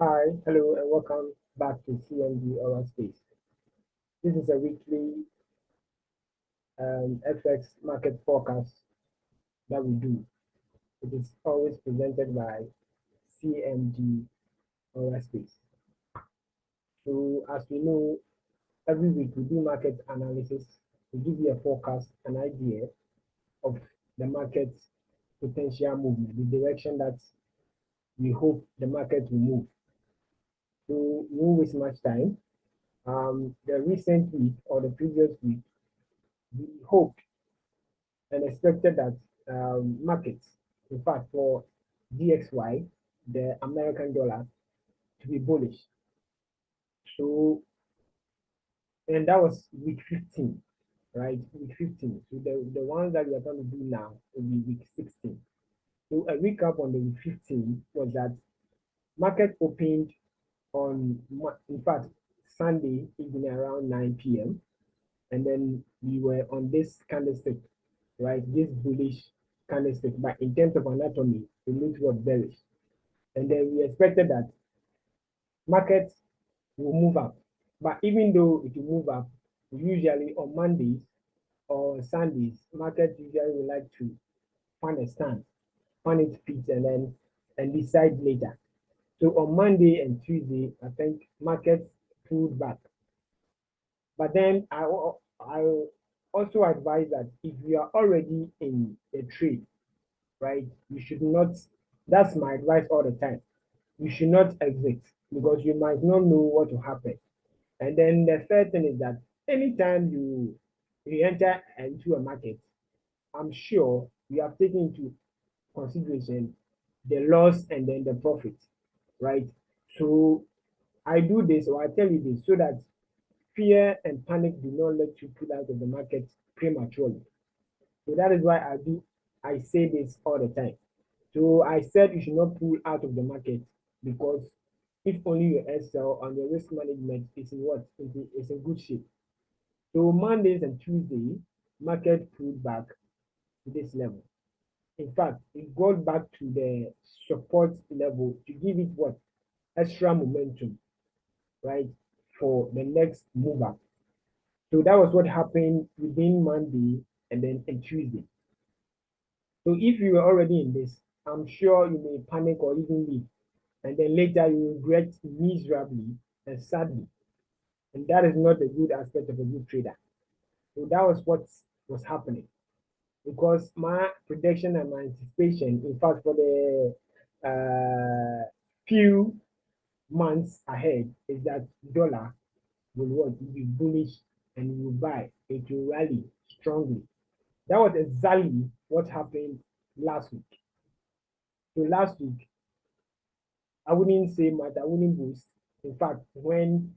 Hi, hello, and welcome back to CMD Oral Space. This is a weekly FX market forecast that we do. It is always presented by CMD Oral Space. So, as we know, every week we do market analysis. We give you a forecast, an idea of the market's potential movement, the direction that we hope the market will move. So, we won't waste much time. The recent week or the previous week, we hoped and expected that markets, in fact, for DXY, the American dollar, to be bullish. So, and that was week 15, right? Week 15. So the ones that we are going to do now will be week 16. So a recap on the week 15 was that market opened on, in fact, Sunday evening around 9 p.m. And then we were on this candlestick, right? This bullish candlestick, but in terms of anatomy, it looks what bearish. And then we expected that markets will move up. But even though it will move up, usually on Mondays or Sundays, markets usually would like to find a stand, find its feet, and decide later. So on Monday and Tuesday, I think markets pulled back. But then I also advise that if you are already in a trade, right, you should not, that's my advice all the time. You should not exit because you might not know what will happen. And then the third thing is that anytime you enter into a market, I'm sure you have taken into consideration the loss and then the profit, right? So I do this or I tell you this so that fear and panic do not let you pull out of the market prematurely. So that is why I say this all the time. So I said you should not pull out of the market because if only your SL and your risk management is in what? Is in good shape. So Mondays and Tuesday, market pulled back to this level. In fact, it got back to the support level to give it what? Extra momentum, right? For the next move up. So that was what happened within Monday and then and Tuesday. So if you were already in this, I'm sure you may panic or even leave. And then later you regret miserably and sadly. And that is not a good aspect of a good trader. So that was what was happening. Because my prediction and my anticipation, in fact, for the few months ahead, is that dollar will be bullish and will buy. It will rally strongly. That was exactly what happened last week. So last week, I wouldn't say much, I wouldn't boost. In fact, when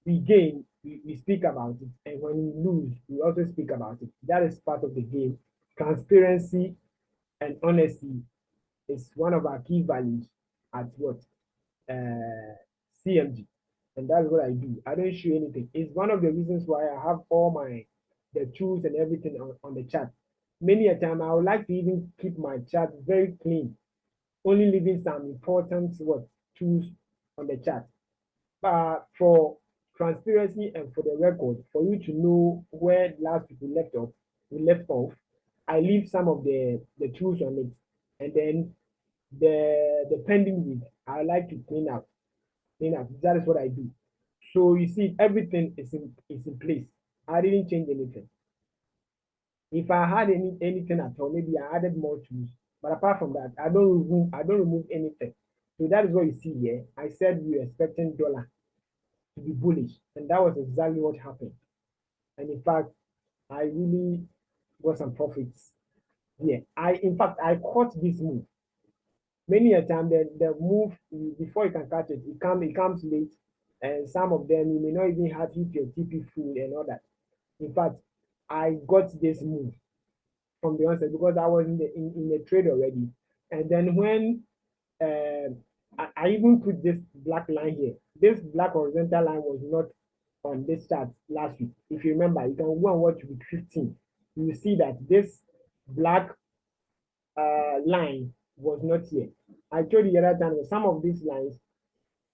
we gain, we speak about it. And when we lose, we also speak about it. That is part of the game. Transparency and honesty is one of our key values at what? CMG. And that's what I do. I don't show anything. It's one of the reasons why I have all the tools and everything on the chart. Many a time I would like to even keep my chart very clean, only leaving some important tools on the chart. But for transparency and for the record, for you to know where last people left off, I leave some of the tools on it, and then the pending week I like to clean up. That is what I do. So you see, everything is in place. I didn't change anything. If I had anything at all, maybe I added more tools. But apart from that, I don't remove anything. So that is what you see here. I said we were expecting dollar to be bullish, and that was exactly what happened. And in fact, I really got some profits here. I caught this move. Many a time the move before you can catch it, it comes late, and some of them you may not even have hit your TP full and all that. In fact, I got this move from the onset because I was in the trade already. And then when I even put this black line here, this black horizontal line was not on this chart last week. If you remember, you can go and watch week 15. You will see that this black line was not here. I told you the other time that some of these lines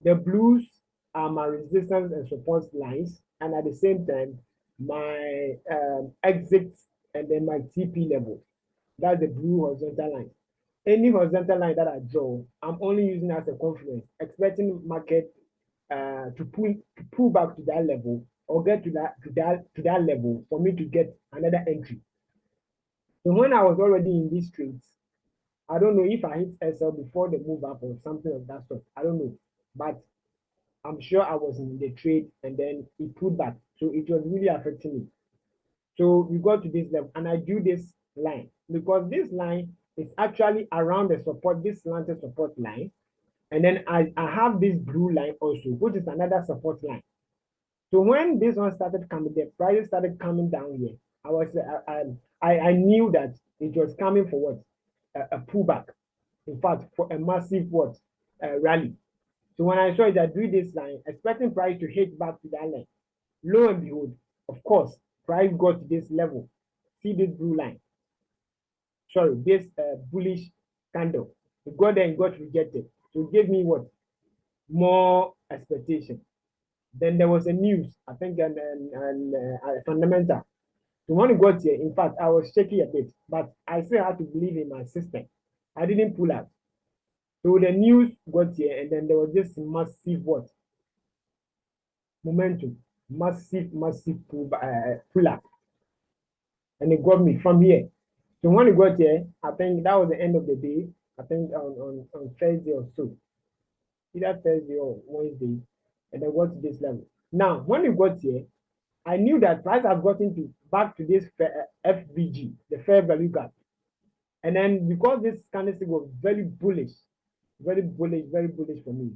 The blues are my resistance and support lines, and at the same time, my exits and then my TP level. That's the blue horizontal line. Any horizontal line that I draw, I'm only using as a confluence, expecting market to pull back to that level or get to that level for me to get another entry. So when I was already in these trades, I don't know if I hit SL before the move up or something of that sort. I don't know, but I'm sure I was in the trade and then it pulled back, so it was really affecting me. So we got to this level and I drew this line because this line is actually around the support, this slanted support line. And then I have this blue line also, which is another support line. So when this one started coming, the price started coming down here. I knew that it was coming for what? A pullback. In fact, for a massive what? Rally. So when I saw it, I drew this line, expecting price to hit back to that line. Lo and behold, of course, price got to this level. See this blue line. Sorry, this bullish candle. It got there and got rejected. So it gave me what? More expectation. Then there was a news, I think, and a fundamental. So when it got here, in fact, I was shaky a bit, but I still had to believe in my system. I didn't pull out. So the news got here, and then there was this massive what? Momentum, massive pull up, and it got me from here. So when it got here, I think that was the end of the day. I think on Thursday or so, either Thursday or Wednesday, and then got to this level. Now, when it got here, I knew that price has gotten to back to this FVG, the fair value gap. And then because this candlestick was very bullish for me,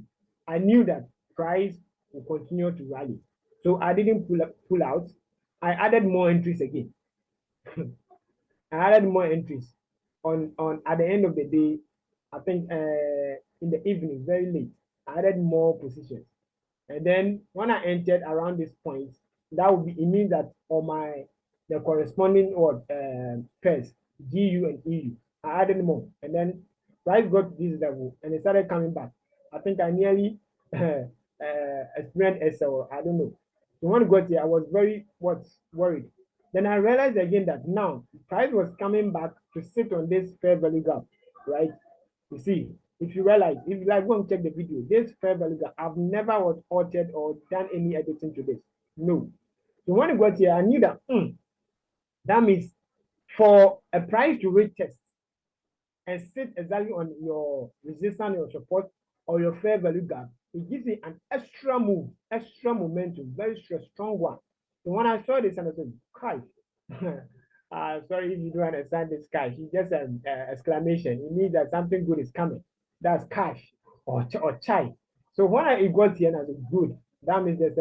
I knew that price will continue to rally. So I didn't pull out. I added more entries again. I added more entries on at the end of the day. I think in the evening, very late, I added more positions. And then when I entered around this point, that would be it means that on the corresponding what pairs, GU and EU, I added more. And then price got to this level and it started coming back. I think I nearly experienced SL, I don't know. So when it got here, I was very worried. Then I realized again that now price was coming back to sit on this fair value gap, right? You see, if you realize, if you like, go and check the video, this fair value gap, I've never altered or done any editing to this. No. So when it got here, I knew that that means for a price to retest and sit exactly on your resistance or support or your fair value gap, it gives you an extra move, extra momentum, very strong one. So when I saw this and I said, Kai, sorry if you don't understand this cash, it's just an exclamation. It means that something good is coming. That's cash or chai. So when it got here and I said, good, that means there's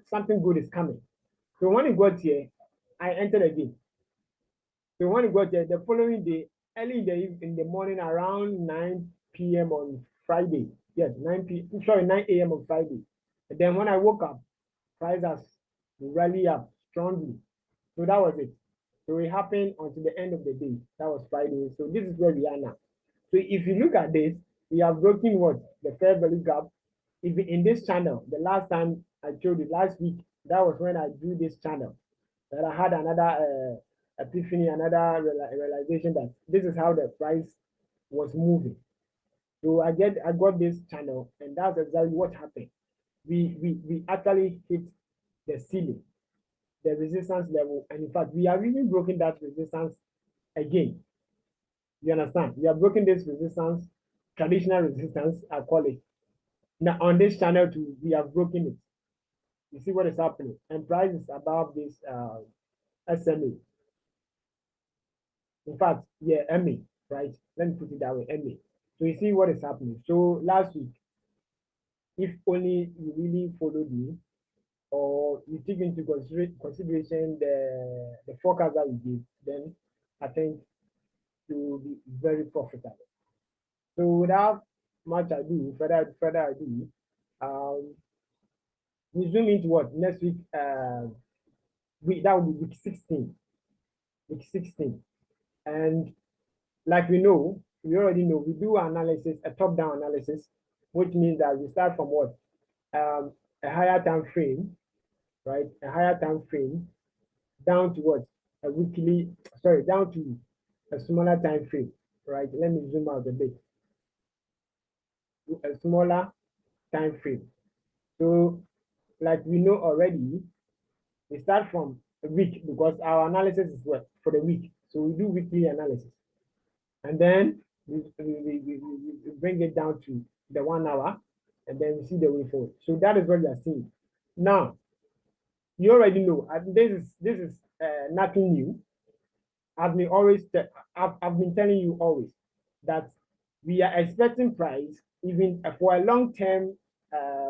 something good is coming. So when it got here, I entered again. So when it got there, the following day, early in the morning, around 9 p.m. on Friday. Yes, 9 a.m. on Friday. And then when I woke up, price has rallied up strongly. So that was it. So it happened until the end of the day. That was Friday. So this is where we are now. So if you look at this, we have broken what? The fair value gap. If in this channel, the last time I showed you last week, that was when I drew this channel. That I had another epiphany, another realization that this is how the price was moving. So I got this channel, and that's exactly what happened. We actually hit the ceiling, the resistance level, and in fact, we have even broken that resistance again. You understand? We have broken this resistance, traditional resistance, I call it. Now on this channel too, we have broken it. You see what is happening, and price is above this SMA. In fact, yeah, MA, right? Let me put it that way, MA. So you see what is happening. So last week, if only you really followed me or you take into consideration the forecast that we give, then I think you will be very profitable. So without much ado, further ado, we zoom into what next week. That will be week 16. Week 16, and like we already know, we do analysis, a top-down analysis, which means that we start from what? A higher time frame, right? A higher time frame down to what? A weekly, sorry, down to a smaller time frame, right? Let me zoom out a bit. A smaller time frame. So, like we know already, we start from a week because our analysis is what? For the week. So we do weekly analysis. And then we bring it down to the 1 hour, and then we see the way forward. So that is what we are seeing. Now, you already know, this is nothing new. I've been always I've been telling you always that we are expecting price even for a long-term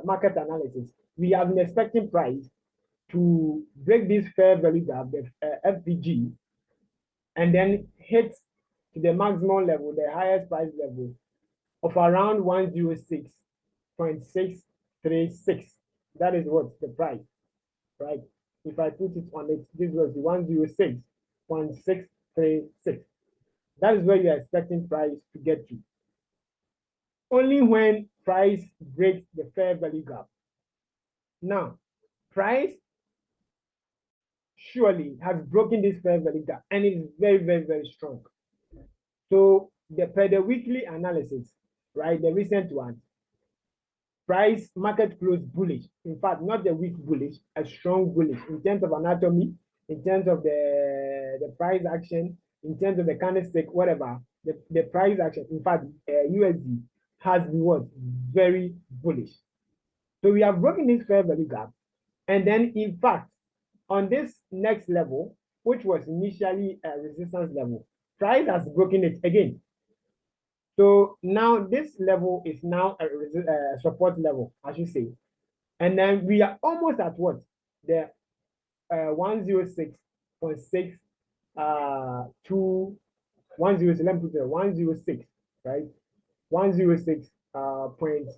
market analysis. We have been expecting price to break this fair value gap, the FVG, and then hit to the maximum level, the highest price level of around 106.636. That is what the price, right? If I put it on it, this was the 106.636. That is where you are expecting price to get to. Only when price breaks the fair value gap. Now, price surely has broken this fair value gap and is very, very, very strong. So per the weekly analysis, right, the recent one, price market close bullish. In fact, not the weak bullish, a strong bullish in terms of anatomy, in terms of the price action, in terms of the candlestick, whatever, the price action. In fact, USD has been what? Very bullish. So we have broken this fair value gap. And then, in fact, on this next level, which was initially a resistance level, price has broken it again. So now this level is now a support level, I should say. And then we are almost at what? The 106.6 to 106, let me put it 106, right? 106 point,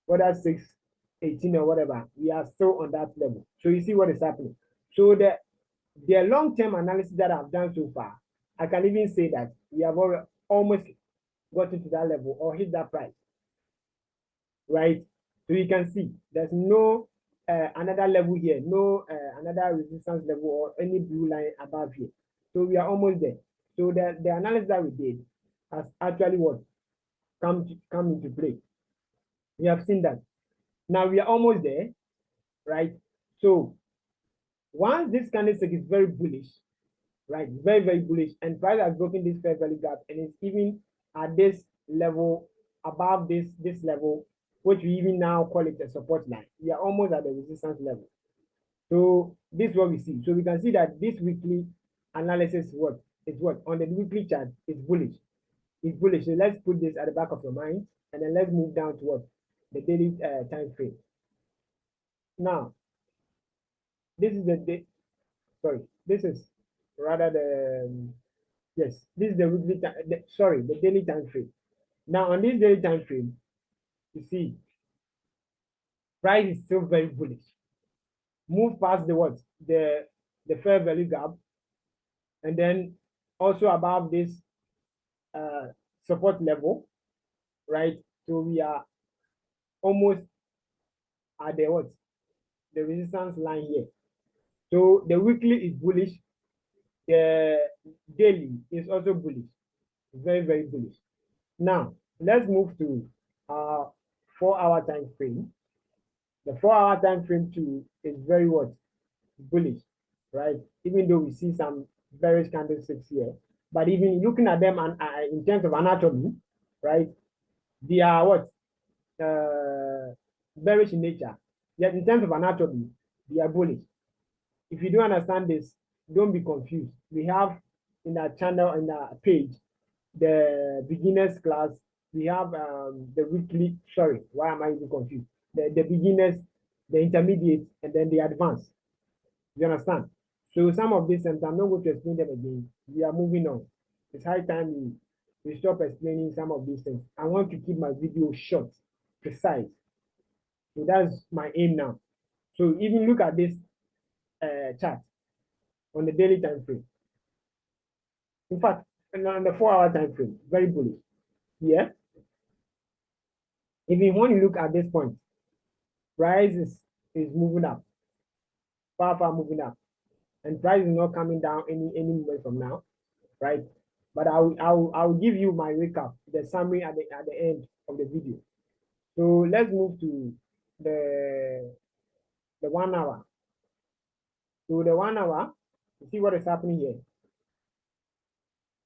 whether 618 or whatever, we are still on that level. So you see what is happening. So the long-term analysis that I've done so far, I can even say that we have almost gotten to that level or hit that price, right? So you can see there's no another level here, no another resistance level or any blue line above here. So we are almost there. So the analysis that we did has actually what come into play. We have seen that. Now we are almost there, right? So once this candlestick is very bullish, right? Very, very bullish, and price has broken this fair value gap and it's even at this level, above this level, which we even now call it a support line. We are almost at the resistance level. So this is what we see. So we can see that this weekly analysis is what on the weekly chart is bullish. It's bullish. So let's put this at the back of your mind, and then let's move down to what the daily time frame. Now, this is the sorry. This is rather the yes. This is the weekly sorry, the daily time frame. Now on this daily time frame, you see price is still very bullish. Move past the what? The fair value gap, and then also above this support level, right? So we are almost at the what? The resistance line here. So the weekly is bullish. The daily is also bullish. Very, very bullish. Now let's move to 4-hour time frame. The 4-hour time frame too is very what? Bullish, right? Even though we see some bearish candlesticks here, but even looking at them and in terms of anatomy, right? They are what? Bearish in nature. Yet in terms of anatomy, they are bullish. If you don't understand this, don't be confused. We have in our channel, in our page, the beginners class. We have the weekly, sorry, why am I even confused? The beginners, the intermediate, and then the advanced. You understand? So some of these, and I'm not going to explain them again. We are moving on. It's high time we stop explaining some of these things. I want to keep my video short, precise. So that's my aim now. So even look at this chart on the daily time frame. In fact, on the 4-hour time frame, very bullish. Yeah. Even when you look at this point, price is moving up, far moving up, and price is not coming down any moment from now, right? But I'll give you my recap, the summary at the end of the video. So let's move to the 1 hour. So the 1 hour, you see what is happening here.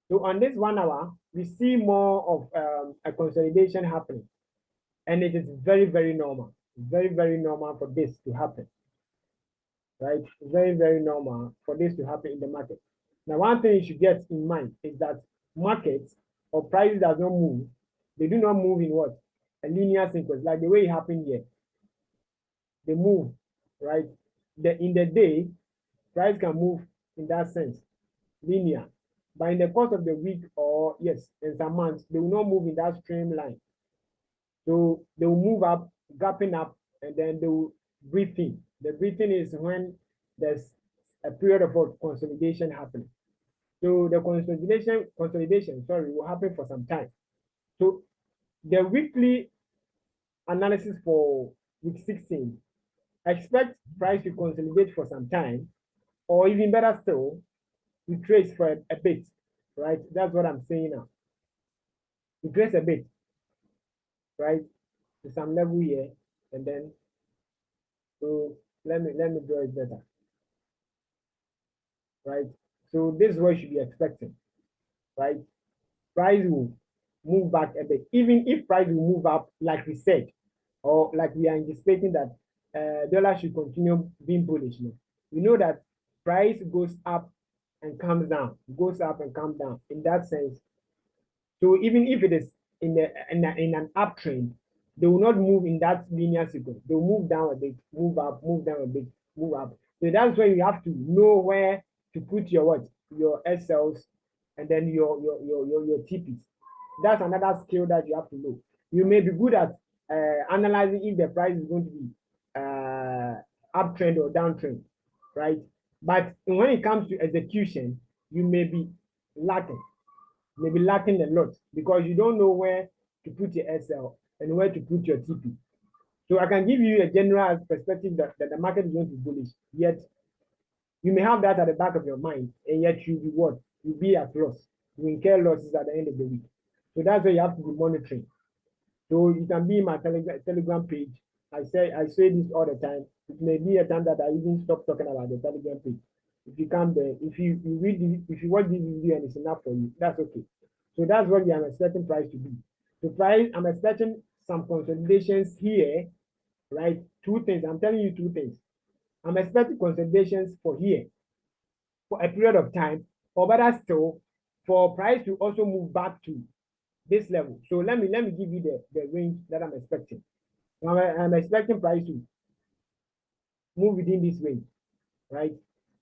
So on this 1 hour, we see more of a consolidation happening, and it is very normal, very normal for this to happen, right? Very normal for this to happen in the market. Now, one thing you should get in mind is that markets or prices does not move. They do not move in what? A linear sequence, like the way it happened here. They move, right? In the day, price can move in that sense, linear. But in the course of the week or yes, in some months, they will not move in that streamline. So they will move up, gapping up, and then they will breathe in. The breathing is when there's a period of consolidation happening. So the consolidation, sorry, will happen for some time. So the weekly analysis for week 16, expect price to consolidate for some time, or even better still, to trace for a bit, right? That's what I'm saying now. To trace a bit, right, to some level here, and then so let me draw it better, right? So this is what you should be expecting, right? Price will move back a bit, even if price will move up, like we said, or like we are anticipating that dollar should continue being bullish. No? We know that price goes up and comes down, goes up and comes down. In that sense, so even if it is in an uptrend, they will not move in that linear sequence. They will move down a bit, move up, move down a bit, move up. So that's why you have to know where to put your what, your SLs, and then your TPs. That's another skill that you have to know. You may be good at analyzing if the price is going to be uptrend or downtrend, right? But when it comes to execution, you may be lacking a lot because you don't know where to put your SL and where to put your TP. So I can give you a general perspective that the market is going to be bullish, yet you may have that at the back of your mind, and yet you'll be what? You'll be at loss. You incur losses at the end of the week. So that's why you have to be monitoring. So you can be in my Telegram page. I say this all the time. It may be a time that I even stop talking about the Telegram page. If you come there, if you if you watch this video and it's enough for you, that's okay. So that's what I'm expecting price to be. So price, I'm expecting some consolidations here, right? Two things. I'm telling you two things. I'm expecting consolidations for here for a period of time, or better still, for price to also move back to this level. So let me give you the range that I'm expecting. I'm expecting price to move within this range, right?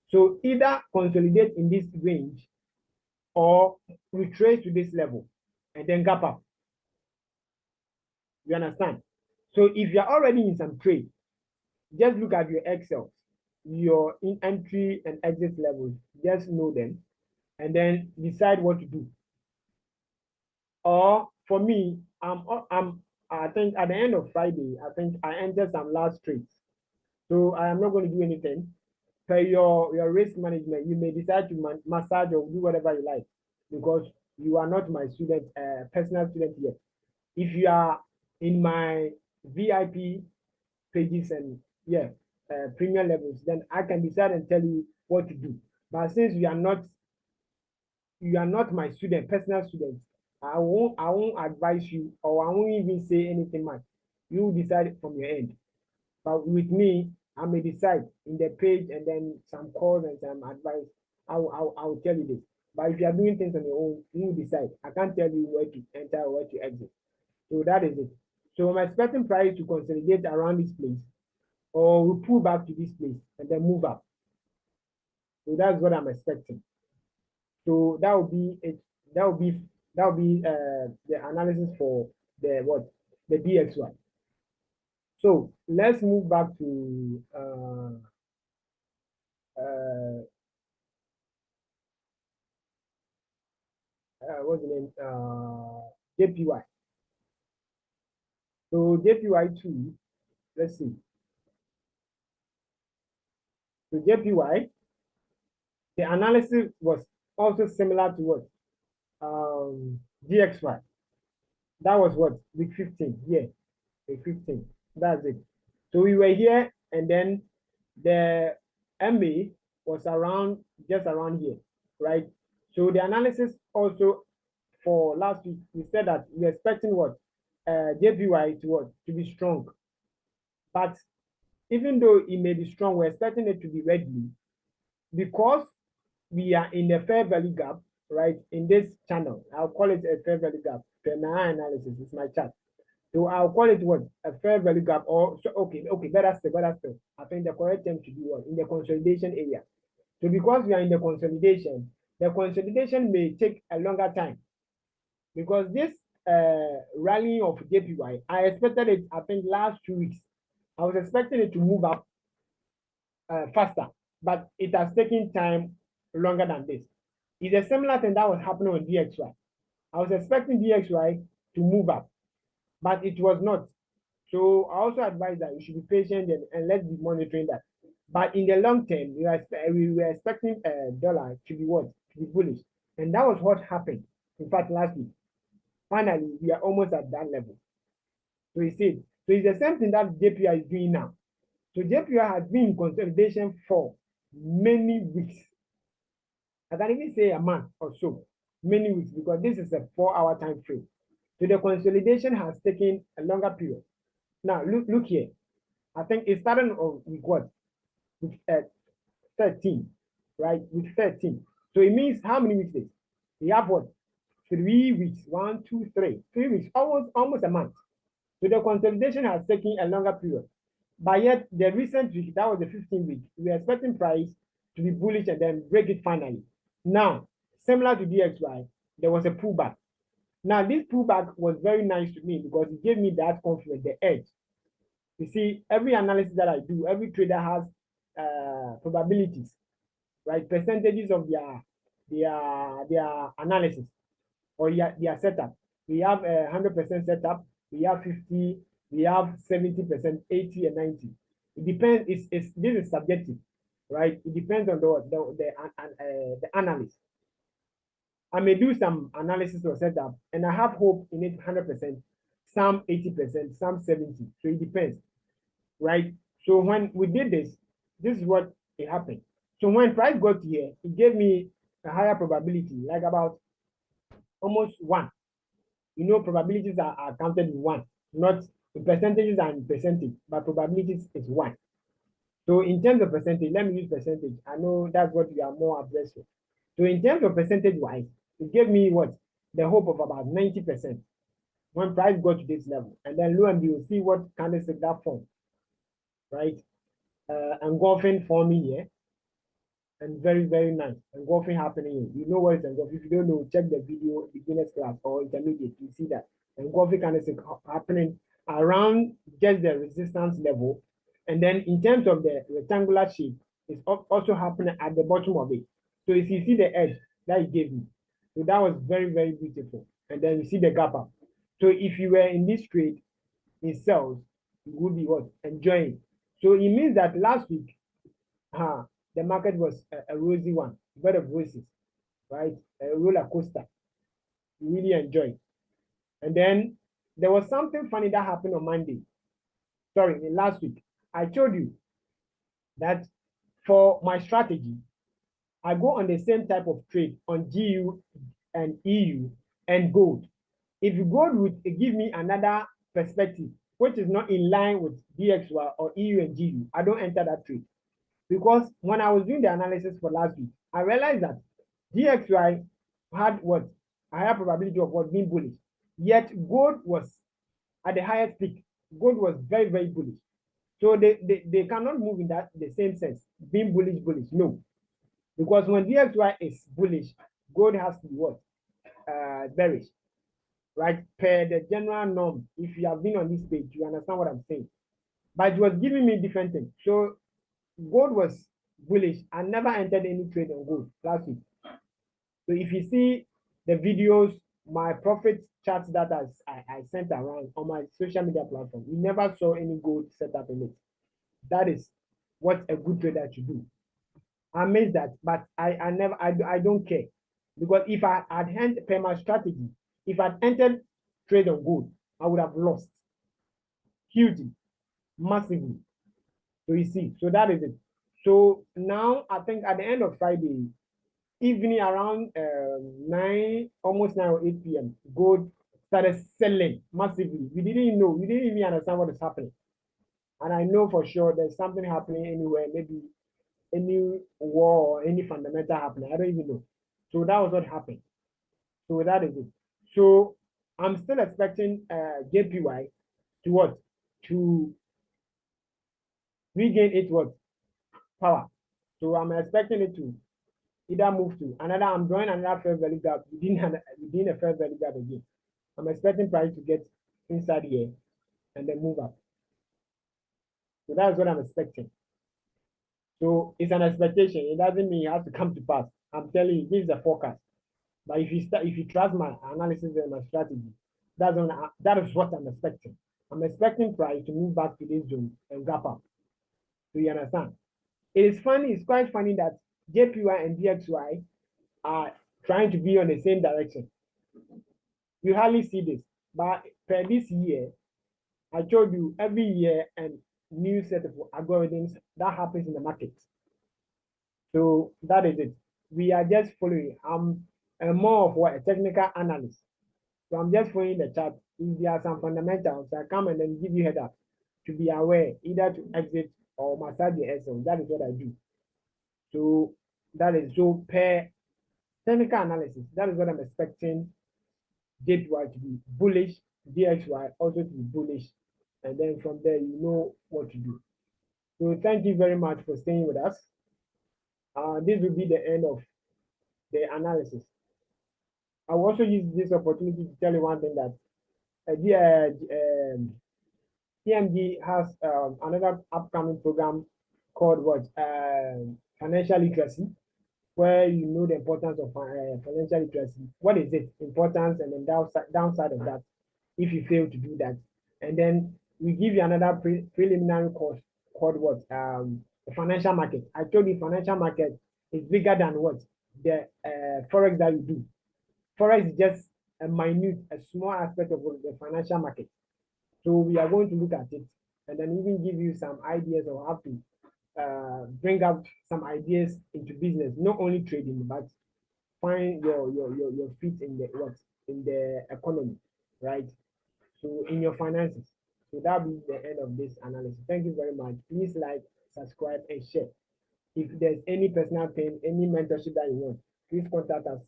So either consolidate in this range or retrace to this level and then gap up. You understand? So if you're already in some trade, just look at your Excel, your entry and exit levels, just know them, and then decide what to do. Or for me, I think at the end of Friday, I think I entered some last trades. So I am not going to do anything. Per your risk management, you may decide to massage or do whatever you like because you are not my student, personal student yet. If you are in my VIP pages and yeah, premium levels, then I can decide and tell you what to do. But since you are not my student, personal student, I won't advise you or I won't even say anything much. You decide from your end. But with me, I may decide in the page and then some calls and some advice. I'll tell you this. But if you are doing things on your own, you decide. I can't tell you where to enter or where to exit. So that is it. So I'm expecting price to consolidate around this place or we pull back to this place and then move up. So that's what I'm expecting. So that will be it. That will be the analysis for the what the DXY. So let's move back to what's the name? JPY. So JPY2, let's see. So JPY, the analysis was also similar to what? DXY. That was what? Week 15. Yeah, week 15. That's it. So we were here, and then the MA was around, just around here, right? So the analysis also for last week, we said that we're expecting what? JPY to what? To be strong. But even though it may be strong, we're expecting it to be ready because we are in a fair value gap, right? In this channel, I'll call it a fair value gap. My analysis is my chart. So I'll call it what? A fair value gap, or so okay, better still. I think the correct term should be what? In the consolidation area. So because we are in the consolidation may take a longer time because this rally of JPY, I expected it, I think last 2 weeks. I was expecting it to move up faster, but it has taken time longer than this. It's a similar thing that was happening on DXY. I was expecting DXY to move up, but it was not. So I also advise that you should be patient and let's be monitoring that. But in the long term, we were expecting a dollar to be what? To be bullish. And that was what happened. In fact, last week. Finally, we are almost at that level. So you see, so it's the same thing that JPI is doing now. So JPI has been in consolidation for many weeks. I can even say a month or so, many weeks, because this is a 4-hour time frame. So the consolidation has taken a longer period. Now, look here. I think it started with what? With 13, right? With 13. So it means how many weeks? We have what? 3 weeks. 1, 2, 3. 3 weeks, almost a month. So the consolidation has taken a longer period. But yet, the recent week, that was the 15th week, we are expecting price to be bullish and then break it finally. Now, similar to DXY, there was a pullback. Now, this pullback was very nice to me because it gave me that confidence, the edge. You see, every analysis that I do, every trader has probabilities, right? Percentages of their analysis or their setup. We have 100% setup. We have 50. We have 70%, 80, and 90. It depends. This is subjective, right? It depends on the analyst. I may do some analysis or setup, and I have hope in it 100%, some 80%, some 70. So it depends, right? So when we did this is what it happened. So when price got here, it gave me a higher probability, like about almost 1. You know, probabilities are counted in 1, not the percentages are in percentage, but probabilities is 1. So in terms of percentage, let me use percentage. I know that's what you are more abreast with. So in terms of percentage wise, it gave me what? The hope of about 90% when price got to this level. And then lo and behold, see what candlestick that form, right? Engulfing forming here. And very, very nice. Engulfing happening here. You know what is engulfing. If you don't know, check the video, beginners class or intermediate. You see that engulfing candlestick happening around just the resistance level. And then in terms of the rectangular shape, it's also happening at the bottom of it. So if you see the edge that it gave me, so that was very, very beautiful. And then you see the gap up. So if you were in this trade in sales, you would be what? Enjoying. So it means that last week, the market was a rosy one, bed of roses, right? A roller coaster. You really enjoyed. And then there was something funny that happened on Monday. Sorry, last week. I told you that for my strategy, I go on the same type of trade on GU and EU and gold. If gold would give me another perspective, which is not in line with DXY or EU and GU, I don't enter that trade. Because when I was doing the analysis for last week, I realized that DXY had what? A higher probability of what being bullish. Yet gold was at the highest peak. Gold was very, very bullish. So they cannot move in the same sense. Being bullish. No. Because when DXY is bullish, gold has to be what? Bearish. Right? Per the general norm. If you have been on this page, you understand what I'm saying. But it was giving me different things. So gold was bullish. I never entered any trade on gold last week. So if you see the videos, my profit chart that I sent around on my social media platform, you never saw any gold set up in it. That is what a good trader should do. I missed that, but I don't care, because if I had entered per my strategy, if I'd entered trade on gold, I would have lost hugely, massively. So you see, so that is it. So now I think at the end of Friday evening around 9, almost 9 or 8 p.m., gold started selling massively. We didn't even understand what is happening. And I know for sure there's something happening anywhere, maybe any war or any fundamental happening. I don't even know. So that was what happened. So that is it. So I'm still expecting JPY to what? To regain its what? Power. So I'm expecting it to either move to another. I'm drawing another fair value gap within a fair value gap again. I'm expecting price to get inside here and then move up. So that's what I'm expecting. So it's an expectation. It doesn't mean it has to come to pass. I'm telling you, this is a forecast. But if you trust my analysis and my strategy, that is what I'm expecting. I'm expecting price to move back to this zone and gap up. Do you understand? It is funny. It's quite funny that JPY and DXY are trying to be on the same direction. You hardly see this, but per this year, I told you every year and new set of algorithms that happens in the market. So that is it. We are just following. I'm more of what a technical analyst. So I'm just following the chart. If there are some fundamentals, I come and then give you head up to be aware, either to exit or massage the SL. That is what I do. So that is so per technical analysis. That is what I'm expecting JPY to be bullish, DXY also to be bullish, and then from there you know what to do. So thank you very much for staying with us. This will be the end of the analysis. I will also use this opportunity to tell you one thing that TMG has another upcoming program called what? Financial literacy, where you know the importance of financial literacy. What is it? Importance and then downside of that if you fail to do that. And then we give you another preliminary course called what? The financial market. I told you financial market is bigger than what? The forex that you do. Forex is just a minute, a small aspect of the financial market. So we are going to look at it and then even give you some ideas on how to bring up some ideas into business, not only trading, but find your feet in the what in the economy, right? So in your finances. So that'll be the end of this analysis. Thank you very much. Please like, subscribe, and share. If there's any personal thing, any mentorship that you want, please contact us.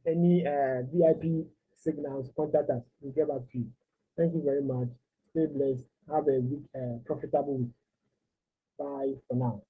Any VIP signals, contact us. We'll get back to you. Thank you very much. Stay blessed. Have a profitable week. Bye for now.